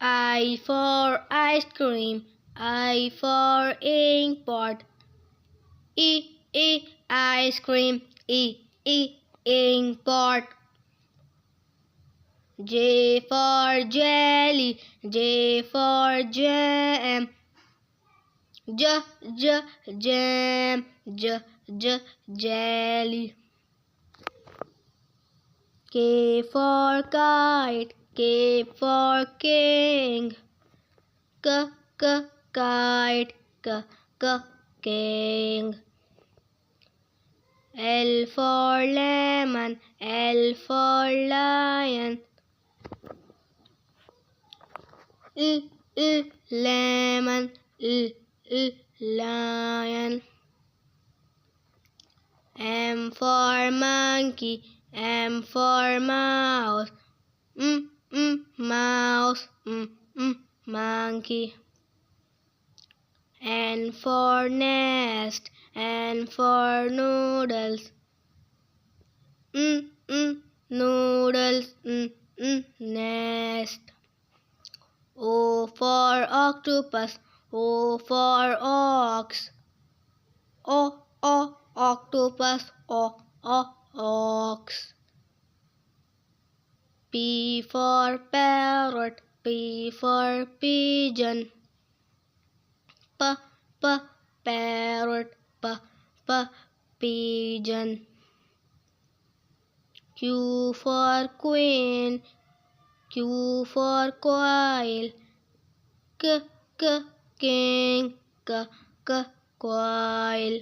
I for ice cream, I for ink pot. Ice cream, ink pot. J for jelly, J for jam. Jam, jelly. K for kite, K for king. Kite, king. L for lemon, L for lion. Lemon, lion. M for monkey, M for mouse. Mouse, monkey. N for nest, N for noodles. Noodles, nest. O for octopus, O for ox. Octopus, ox. P for parrot, P for pigeon. Parrot, pigeon. Q for queen, Q for quail. King, quail.